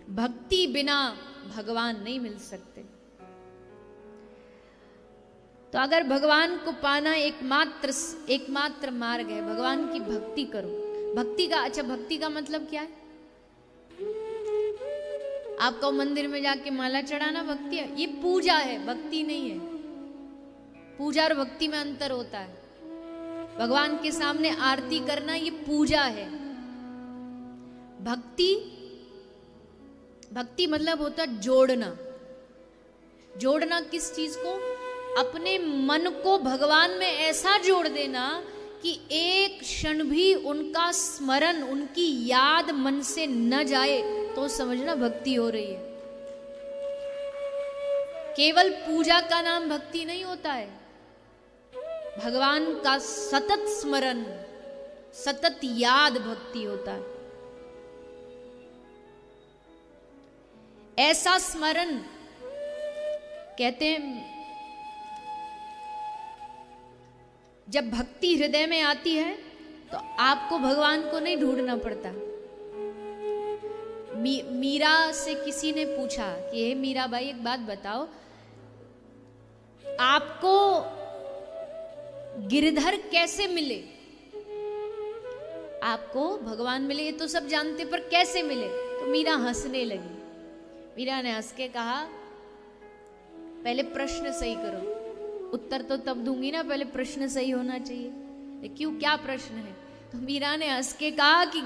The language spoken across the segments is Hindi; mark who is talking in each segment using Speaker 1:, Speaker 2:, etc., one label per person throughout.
Speaker 1: भक्ति बिना भगवान नहीं मिल सकते। तो अगर भगवान को पाना एकमात्र मार्ग है, भगवान की भक्ति करो। भक्ति का मतलब क्या है? आपको मंदिर में जाके माला चढ़ाना भक्ति है? ये पूजा है, भक्ति नहीं है। पूजा और भक्ति में अंतर होता है। भगवान के सामने आरती करना ये पूजा है। भक्ति मतलब होता है जोड़ना। जोड़ना किस चीज को? अपने मन को भगवान में ऐसा जोड़ देना कि एक क्षण भी उनका स्मरण, उनकी याद मन से न जाए, तो समझना भक्ति हो रही है। केवल पूजा का नाम भक्ति नहीं होता है। भगवान का सतत स्मरण, सतत याद भक्ति होता है। ऐसा स्मरण कहते हैं, जब भक्ति हृदय में आती है तो आपको भगवान को नहीं ढूंढना पड़ता। मीरा से किसी ने पूछा कि हे मीरा भाई, एक बात बताओ, आपको गिरधर कैसे मिले? आपको भगवान मिले ये तो सब जानते, पर कैसे मिले? तो मीरा हंसने लगी। मीरा ने हंस के कहा, पहले प्रश्न सही करो, उत्तर तो तब दूंगी ना, पहले प्रश्न सही होना चाहिए। क्यों, क्या प्रश्न है? तो मीरा ने हंस के कहा कि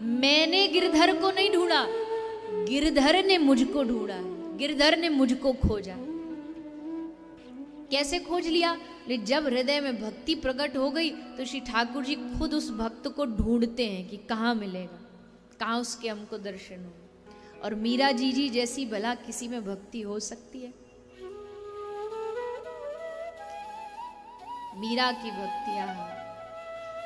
Speaker 1: मैंने गिरधर को नहीं ढूंढा, गिरधर ने मुझको ढूंढा है, गिरधर ने मुझको खोजा। कैसे खोज लिया? जब हृदय में भक्ति प्रकट हो गई तो श्री ठाकुर जी खुद उस भक्त को ढूंढते हैं कि कहाँ मिलेगा, कहाँ उसके हमको दर्शन हो। और मीरा जी जैसी भला किसी में भक्ति हो सकती है? मीरा की भक्तियां,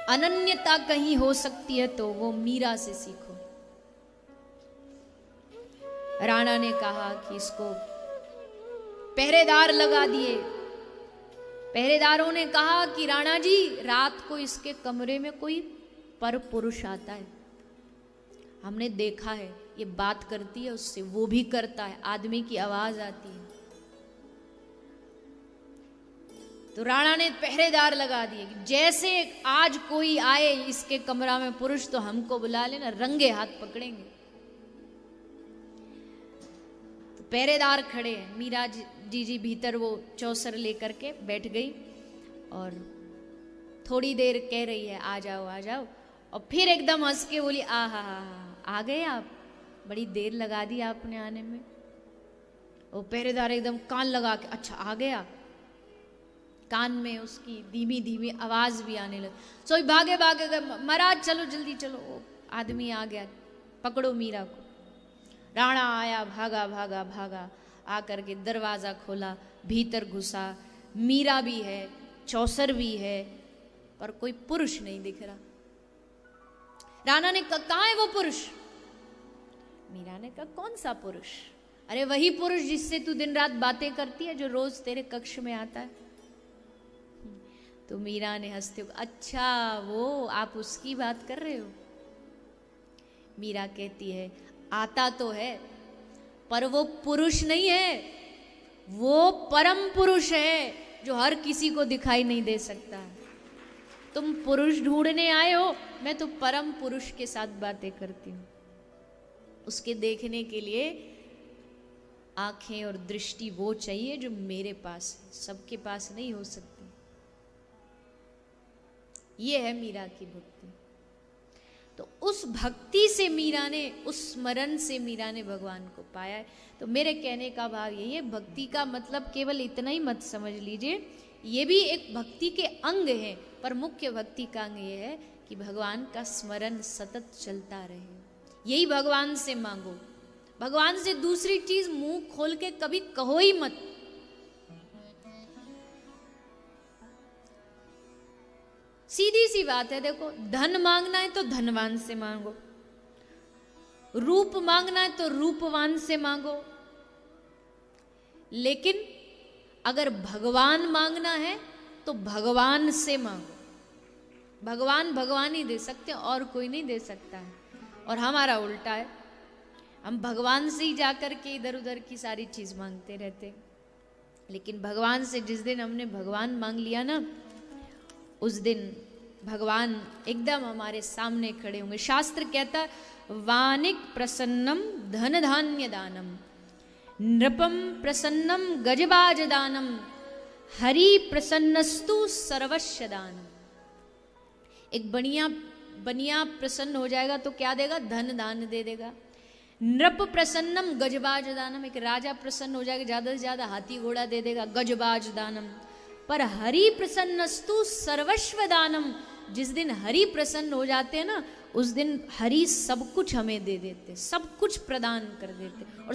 Speaker 1: अनन्यता कहीं हो सकती है तो वो मीरा से सीखो। राणा ने कहा कि इसको पहरेदार लगा दिए। पहरेदारों ने कहा कि राणा जी, रात को इसके कमरे में कोई पर पुरुष आता है, हमने देखा है, ये बात करती है उससे, वो भी करता है, आदमी की आवाज आती है। तो राणा ने पहरेदार लगा दिए कि जैसे आज कोई आए इसके कमरा में पुरुष तो हमको बुला लेना, रंगे हाथ पकड़ेंगे। तो पहरेदार खड़े हैं। मीरा जी भीतर वो चौसर लेकर के बैठ गई और थोड़ी देर कह रही है आ जाओ आ जाओ, और फिर एकदम हंस के बोली आ गए आप, बड़ी देर लगा दी आपने आने में। वो पहरेदार एकदम कान लगा के, अच्छा आ गया। कान में उसकी धीमी धीमी आवाज भी आने लगी। सो भागे भागे गए, महाराज चलो जल्दी चलो, वो आदमी आ गया, पकड़ो मीरा को। राणा आया, भागा भागा भागा, आकर के दरवाजा खोला, भीतर घुसा। मीरा भी है, चौसर भी है, पर कोई पुरुष नहीं दिख रहा। राणा ने कहा कहाँ है वो पुरुष? मीरा ने कहा कौन सा पुरुष? अरे वही पुरुष जिससे तू दिन रात बातें करती है, जो रोज तेरे कक्ष में आता है। तो मीरा ने हंसते हुए, अच्छा वो आप उसकी बात कर रहे हो? मीरा कहती है आता तो है, पर वो पुरुष नहीं है, वो परम पुरुष है जो हर किसी को दिखाई नहीं दे सकता। तुम पुरुष ढूंढने आए हो, मैं तो परम पुरुष के साथ बातें करती हूँ। उसके देखने के लिए आंखें और दृष्टि वो चाहिए जो मेरे पास है, सबके पास नहीं हो सकती। ये है मीरा की भक्ति। तो उस भक्ति से मीरा ने, उस स्मरण से मीरा ने भगवान को पाया है। तो मेरे कहने का भाव यही है, भक्ति का मतलब केवल इतना ही मत समझ लीजिए, ये भी एक भक्ति के अंग है, पर मुख्य भक्ति का अंग ये है कि भगवान का स्मरण सतत चलता रहे। यही भगवान से मांगो। भगवान से दूसरी चीज मुंह खोल के कभी कहो ही मत। सीधी सी बात है, देखो धन मांगना है तो धनवान से मांगो, रूप मांगना है तो रूपवान से मांगो, लेकिन अगर भगवान मांगना है तो भगवान से मांगो। भगवान भगवान ही दे सकते, और कोई नहीं दे सकता है। और हमारा उल्टा है, हम भगवान से ही जाकर के इधर उधर की सारी चीज मांगते रहते, लेकिन भगवान से जिस दिन हमने भगवान मांग लिया ना, उस दिन भगवान एकदम हमारे सामने खड़े होंगे। शास्त्र कहता है वानिक प्रसन्नम धन धान्य दानम, नृपम प्रसन्नम गजबाज दानम, हरि प्रसन्नस्तु सर्वस्व दानम। एक बनिया प्रसन्न हो जाएगा तो क्या देगा? धन दान दे देगा। नृप प्रसन्नम गजबाज दानम, एक राजा प्रसन्न हो जाएगा, ज्यादा से ज्यादा हाथी घोड़ा दे देगा, गजबाज दानम। पर हरि प्रसन्नस्तु सर्वस्व दानम, जिस दिन हरि प्रसन्न हो जाते हैं ना, उस दिन हरि सब कुछ हमें दे देते, सब कुछ प्रदान कर देते। और